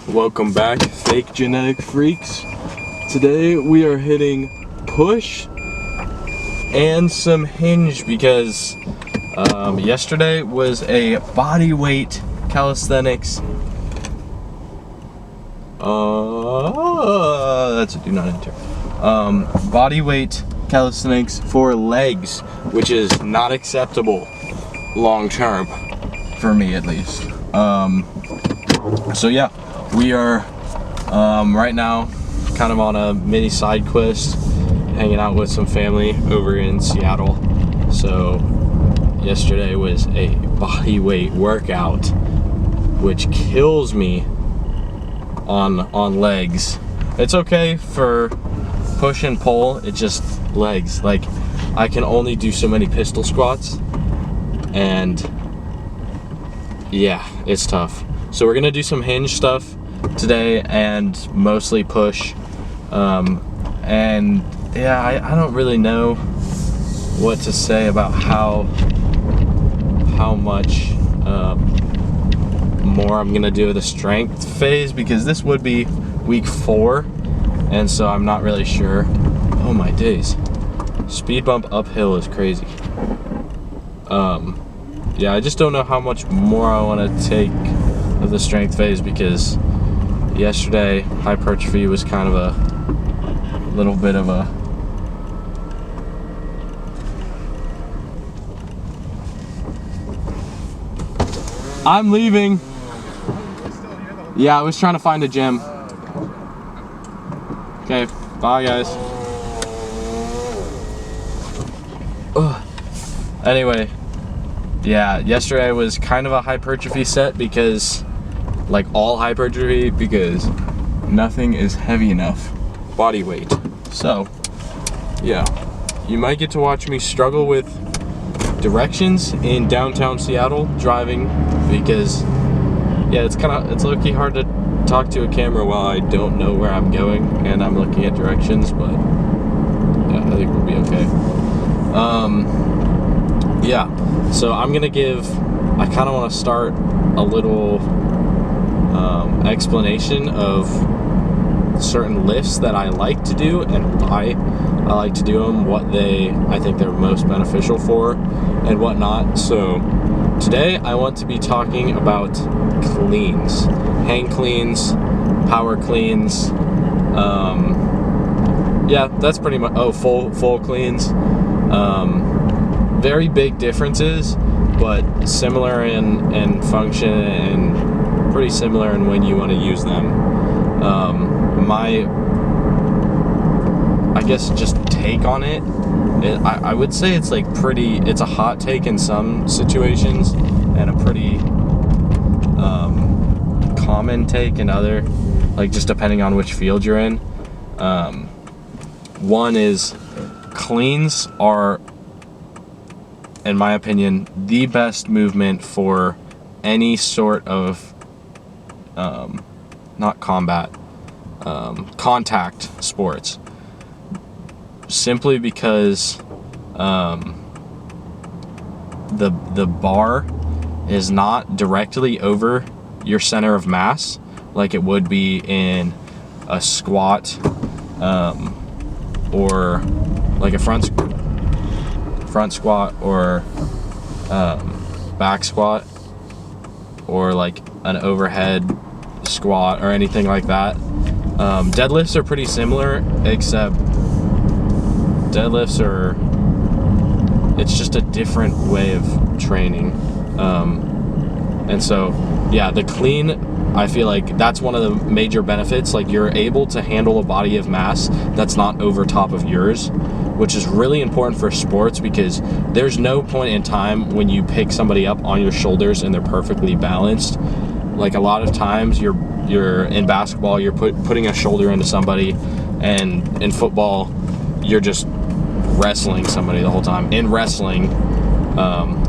Welcome back, fake genetic freaks. Today we are hitting push and some hinge because yesterday was a body weight calisthenics. That's a do not enter. Body weight calisthenics for legs, which is not acceptable long term for me at least. So yeah. We are right now kind of on a mini side quest, hanging out with some family over in Seattle. So yesterday was a body weight workout, which kills me on legs. It's okay for push and pull, it's just legs. Like, I can only do so many pistol squats, and yeah, it's tough. So we're gonna do some hinge stuff today and mostly push, and yeah, I don't really know what to say about how much more I'm gonna do the strength phase, because this would be week 4, and so I'm not really sure. Oh my days, speed bump uphill is crazy. Yeah, I just don't know how much more I want to take of the strength phase, because yesterday hypertrophy was kind of a little bit of a I'm leaving. Yeah, I was trying to find a gym. Okay, bye guys. Ugh. Anyway, yeah, yesterday was kind of a hypertrophy set, because like all hypertrophy, because nothing is heavy enough body weight. So yeah, you might get to watch me struggle with directions in downtown Seattle driving, because yeah, it's low-key hard to talk to a camera while I don't know where I'm going and I'm looking at directions, but yeah, I think we'll be okay. Yeah, so I kind of want to start a little explanation of certain lifts that I like to do and why I like to do them, I think they're most beneficial for, and whatnot. So today I want to be talking about cleans, hang cleans, power cleans. Yeah, that's pretty much. Oh, full cleans. Very big differences, but similar in function and pretty similar in when you want to use them. I guess just take on it, I would say it's like it's a hot take in some situations and a pretty common take in other, like just depending on which field you're in. One is cleans are, in my opinion, the best movement for any sort of not combat, contact sports, simply because the bar is not directly over your center of mass like it would be in a squat, or like a front squat, or back squat, or like an overhead squat or anything like that. Deadlifts are pretty similar, except deadlifts it's just a different way of training. And so yeah, the clean, I feel like that's one of the major benefits. Like, you're able to handle a body of mass that's not over top of yours, which is really important for sports, because there's no point in time when you pick somebody up on your shoulders and they're perfectly balanced. Like, a lot of times you're in basketball, you're putting a shoulder into somebody, and in football you're just wrestling somebody the whole time. In wrestling,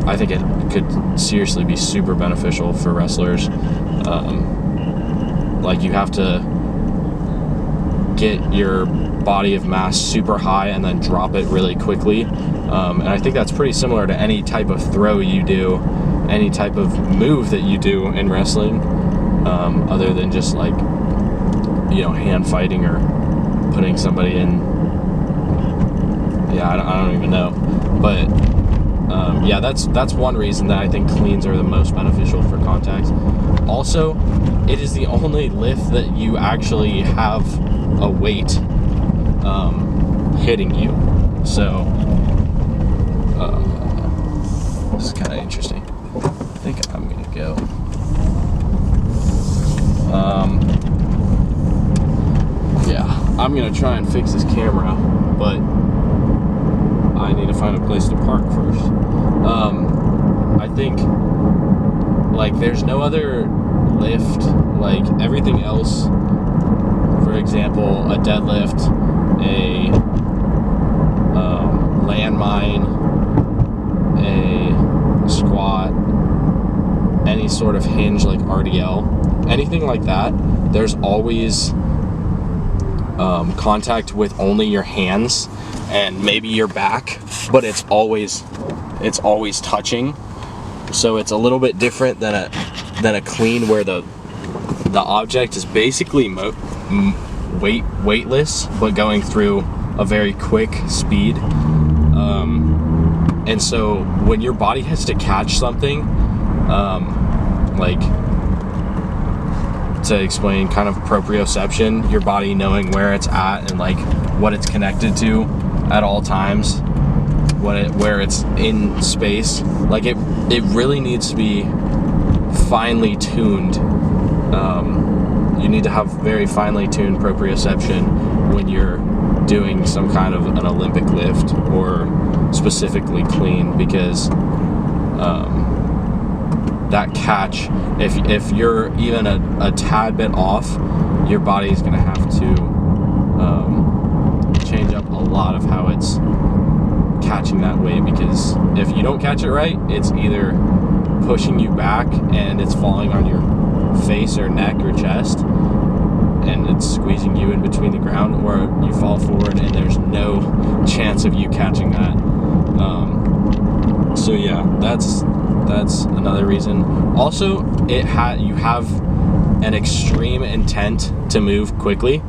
I think it could seriously be super beneficial for wrestlers. Like, you have to get your body of mass super high and then drop it really quickly, and I think that's pretty similar to any type of throw you do, any type of move that you do in wrestling. other than just like, you know, hand fighting or putting somebody in. Yeah, I don't even know, but yeah, that's one reason that I think cleans are the most beneficial for contacts. Also, it is the only lift that you actually have a weight hitting you, so this is kind of interesting. I think I'm gonna go. Yeah, I'm gonna try and fix this camera, but I need to find a place to park first. I think, like, there's no other lift, like, everything else, for example, a deadlift, a landmine, a squat, any sort of hinge like RDL, anything like that, there's always contact with only your hands and maybe your back, but it's always touching. So it's a little bit different than a clean where the object is basically weightless but going through a very quick speed. And so when your body has to catch something, like, to explain kind of proprioception, your body knowing where it's at and like what it's connected to at all times, where it's in space, like it really needs to be finely tuned. You need to have very finely tuned proprioception when you're doing some kind of an Olympic lift or specifically clean, because that catch, if you're even a tad bit off, your body's gonna have to change up a lot of how it's catching that weight, because if you don't catch it right, it's either pushing you back and it's falling on your face or neck or chest and it's squeezing you in between the ground, or you fall forward and there's no chance of you catching that. So yeah, that's another reason. Also, you have an extreme intent to move quickly,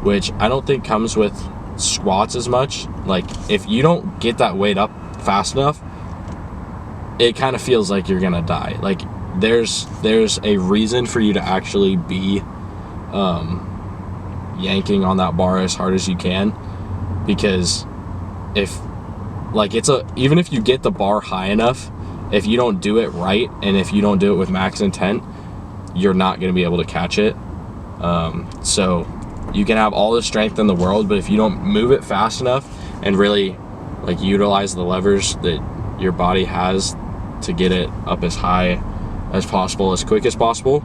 which I don't think comes with squats as much. Like, if you don't get that weight up fast enough, it kind of feels like you're gonna die. Like, there's a reason for you to actually be yanking on that bar as hard as you can, because even if you get the bar high enough, if you don't do it right and if you don't do it with max intent, you're not going to be able to catch it. So you can have all the strength in the world, but if you don't move it fast enough and really like utilize the levers that your body has to get it up as high as possible, as quick as possible,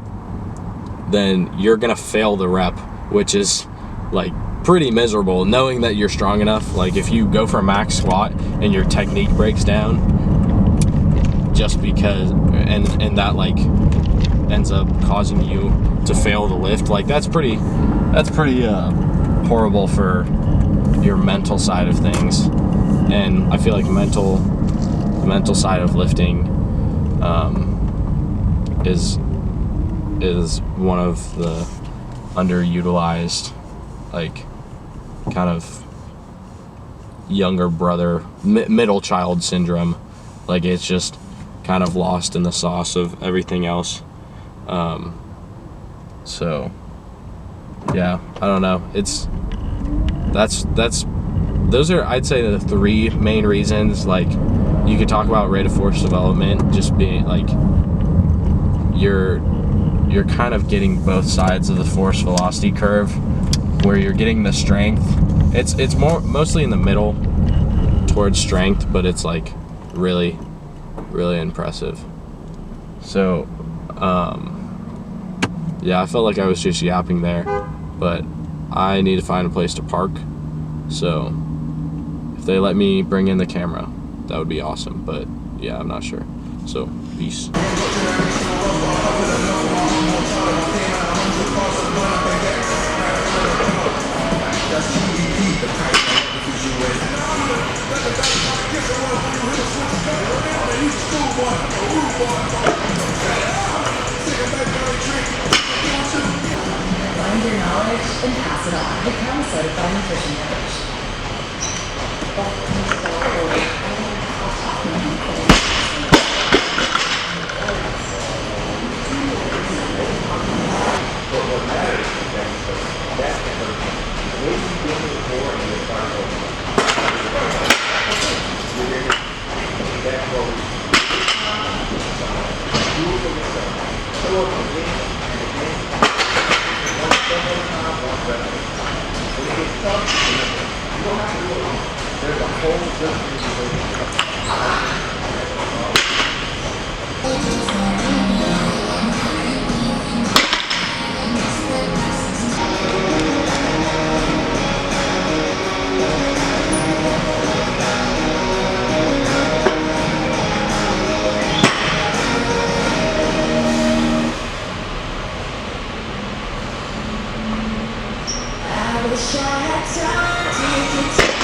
then you're going to fail the rep, which is like pretty miserable, knowing that you're strong enough. Like, if you go for a max squat and your technique breaks down just because, and that like ends up causing you to fail the lift, like that's pretty horrible for your mental side of things. And I feel like the mental side of lifting is one of the underutilized, like, kind of younger brother, middle child syndrome. Like, it's just kind of lost in the sauce of everything else. So yeah, I don't know. Those are, I'd say, the three main reasons. Like, you could talk about rate of force development, just being like, you're kind of getting both sides of the force velocity curve, where you're getting the strength. It's mostly in the middle towards strength, but it's like really, really impressive. So yeah, I felt like I was just yapping there, but I need to find a place to park. So if they let me bring in the camera, that would be awesome. But yeah, I'm not sure. So peace. pass it on. It comes certified nutrition coach. I wish I had time to